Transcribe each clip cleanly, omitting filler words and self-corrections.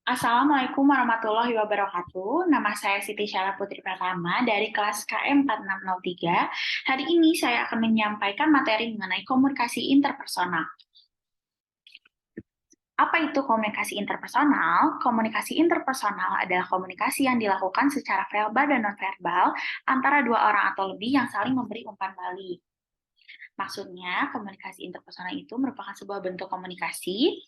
Assalamualaikum warahmatullahi wabarakatuh. Nama saya Siti Syara Putri Pratama dari kelas KM 4603. Hari ini saya akan menyampaikan materi mengenai komunikasi interpersonal. Apa itu komunikasi interpersonal? Komunikasi interpersonal adalah komunikasi yang dilakukan secara verbal dan nonverbal antara dua orang atau lebih yang saling memberi umpan balik. Maksudnya, komunikasi interpersonal itu merupakan sebuah bentuk komunikasi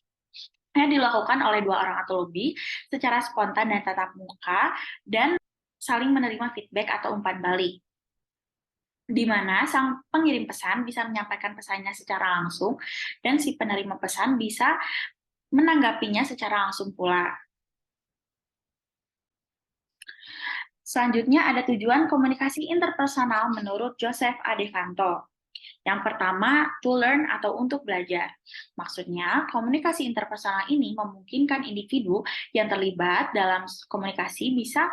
yang dilakukan oleh dua orang atau lebih secara spontan dan tatap muka dan saling menerima feedback atau umpan balik, di mana sang pengirim pesan bisa menyampaikan pesannya secara langsung dan si penerima pesan bisa menanggapinya secara langsung pula. Selanjutnya ada tujuan komunikasi interpersonal menurut Joseph A. Devanto. Yang pertama, to learn atau untuk belajar. Maksudnya, komunikasi interpersonal ini memungkinkan individu yang terlibat dalam komunikasi bisa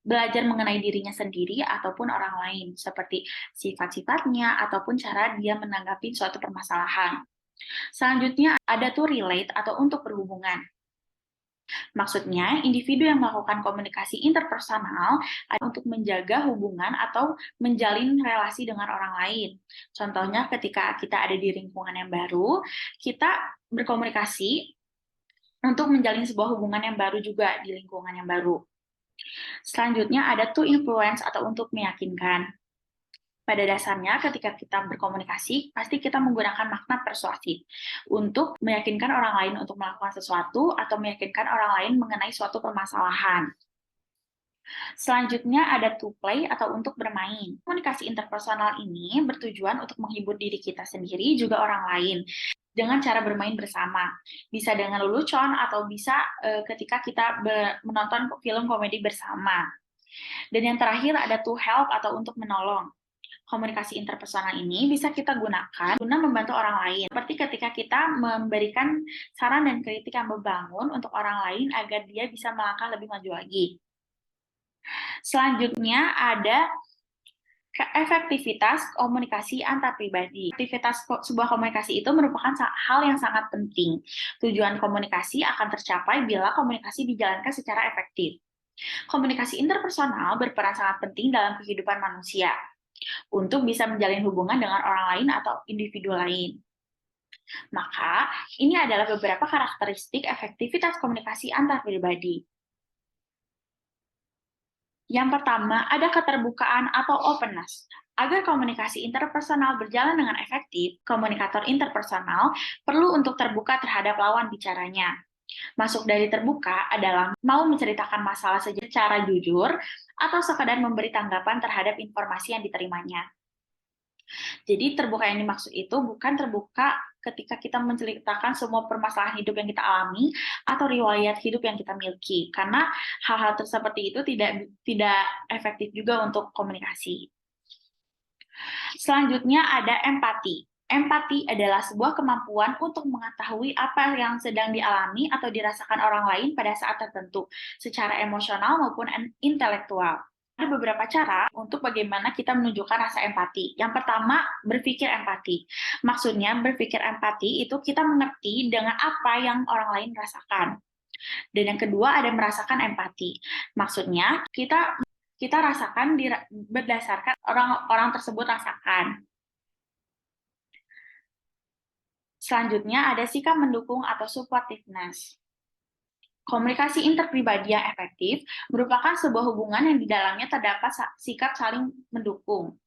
belajar mengenai dirinya sendiri ataupun orang lain, seperti sifat-sifatnya ataupun cara dia menanggapi suatu permasalahan. Selanjutnya, ada to relate atau untuk berhubungan. Maksudnya, individu yang melakukan komunikasi interpersonal untuk menjaga hubungan atau menjalin relasi dengan orang lain. Contohnya, ketika kita ada di lingkungan yang baru, kita berkomunikasi untuk menjalin sebuah hubungan yang baru juga di lingkungan yang baru. Selanjutnya, ada to influence atau untuk meyakinkan. Pada dasarnya, ketika kita berkomunikasi, pasti kita menggunakan makna persuasif untuk meyakinkan orang lain untuk melakukan sesuatu atau meyakinkan orang lain mengenai suatu permasalahan. Selanjutnya ada to play atau untuk bermain. Komunikasi interpersonal ini bertujuan untuk menghibur diri kita sendiri juga orang lain dengan cara bermain bersama. Bisa dengan lelucon atau bisa ketika kita menonton film komedi bersama. Dan yang terakhir ada to help atau untuk menolong. Komunikasi interpersonal ini bisa kita gunakan guna membantu orang lain. Seperti ketika kita memberikan saran dan kritik yang membangun untuk orang lain agar dia bisa melangkah lebih maju lagi. Selanjutnya ada efektivitas komunikasi antar pribadi. Aktivitas sebuah komunikasi itu merupakan hal yang sangat penting. Tujuan komunikasi akan tercapai bila komunikasi dijalankan secara efektif. Komunikasi interpersonal berperan sangat penting dalam kehidupan manusia untuk bisa menjalin hubungan dengan orang lain atau individu lain. Maka, ini adalah beberapa karakteristik efektivitas komunikasi antar pribadi. Yang pertama, ada keterbukaan atau openness. Agar komunikasi interpersonal berjalan dengan efektif, komunikator interpersonal perlu untuk terbuka terhadap lawan bicaranya. Masuk dari terbuka adalah mau menceritakan masalah secara jujur atau sekadar memberi tanggapan terhadap informasi yang diterimanya. Jadi terbuka yang dimaksud itu bukan terbuka ketika kita menceritakan semua permasalahan hidup yang kita alami atau riwayat hidup yang kita miliki, karena hal-hal seperti itu tidak efektif juga untuk komunikasi. Selanjutnya ada empati. Empati adalah sebuah kemampuan untuk mengetahui apa yang sedang dialami atau dirasakan orang lain pada saat tertentu, secara emosional maupun intelektual. Ada beberapa cara untuk bagaimana kita menunjukkan rasa empati. Yang pertama, berpikir empati. Maksudnya, berpikir empati itu kita mengerti dengan apa yang orang lain rasakan. Dan yang kedua, ada merasakan empati. Maksudnya, kita rasakan berdasarkan orang tersebut rasakan. Selanjutnya ada sikap mendukung atau supportiveness. Komunikasi interpribadi yang efektif merupakan sebuah hubungan yang di dalamnya terdapat sikap saling mendukung.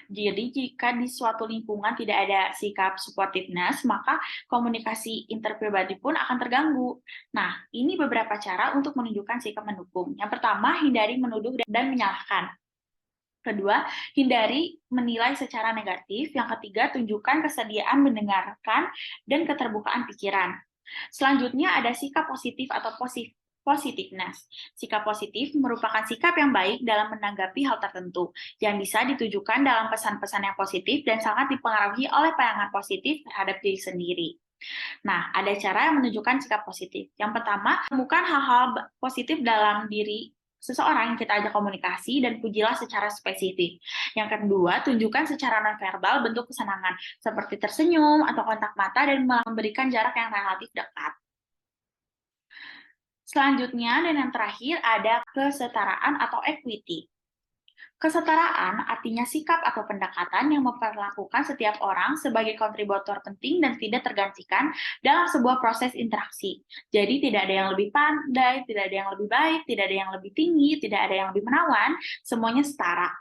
Jadi jika di suatu lingkungan tidak ada sikap supportiveness, maka komunikasi interpribadi pun akan terganggu. Nah, ini beberapa cara untuk menunjukkan sikap mendukung. Yang pertama, hindari menuduh dan menyalahkan. Kedua, hindari menilai secara negatif. Yang ketiga, tunjukkan kesediaan mendengarkan dan keterbukaan pikiran. Selanjutnya ada sikap positif atau positiveness. Sikap positif merupakan sikap yang baik dalam menanggapi hal tertentu, yang bisa ditujukan dalam pesan-pesan yang positif dan sangat dipengaruhi oleh pandangan positif terhadap diri sendiri. Nah, ada cara yang menunjukkan sikap positif. Yang pertama, temukan hal-hal positif dalam diri seseorang yang kita ajak komunikasi dan pujilah secara spesifik. Yang kedua, tunjukkan secara nonverbal bentuk kesenangan, seperti tersenyum atau kontak mata dan memberikan jarak yang relatif dekat. Selanjutnya, dan yang terakhir ada kesetaraan atau equity. Kesetaraan artinya sikap atau pendekatan yang memperlakukan setiap orang sebagai kontributor penting dan tidak tergantikan dalam sebuah proses interaksi. Jadi tidak ada yang lebih pandai, tidak ada yang lebih baik, tidak ada yang lebih tinggi, tidak ada yang lebih menawan, semuanya setara.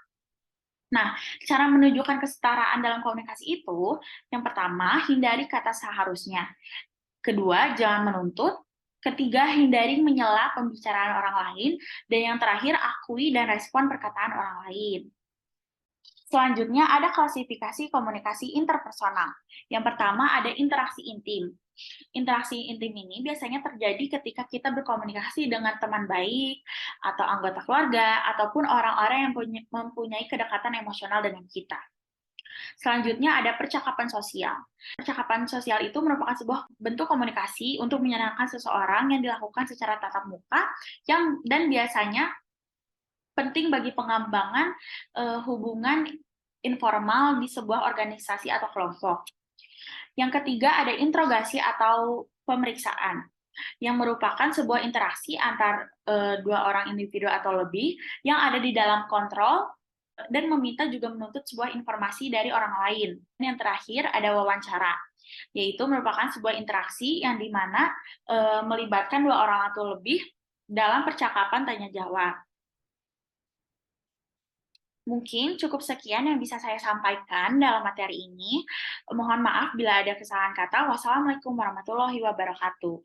Nah, cara menunjukkan kesetaraan dalam komunikasi itu, yang pertama, hindari kata seharusnya. Kedua, jangan menuntut. Ketiga, hindari menyela pembicaraan orang lain. Dan yang terakhir, akui dan respon perkataan orang lain. Selanjutnya, ada klasifikasi komunikasi interpersonal. Yang pertama, ada interaksi intim. Interaksi intim ini biasanya terjadi ketika kita berkomunikasi dengan teman baik, atau anggota keluarga, ataupun orang-orang yang mempunyai kedekatan emosional dengan kita. Selanjutnya ada percakapan sosial. Percakapan sosial itu merupakan sebuah bentuk komunikasi untuk menyenangkan seseorang yang dilakukan secara tatap muka dan biasanya penting bagi pengembangan hubungan informal di sebuah organisasi atau kelompok. Yang ketiga ada interogasi atau pemeriksaan yang merupakan sebuah interaksi antar dua orang individu atau lebih yang ada di dalam kontrol dan meminta juga menuntut sebuah informasi dari orang lain. Dan yang terakhir ada wawancara, yaitu merupakan sebuah interaksi yang dimana melibatkan dua orang atau lebih dalam percakapan tanya jawab. Mungkin cukup sekian yang bisa saya sampaikan dalam materi ini. Mohon maaf bila ada kesalahan kata. Wassalamualaikum warahmatullahi wabarakatuh.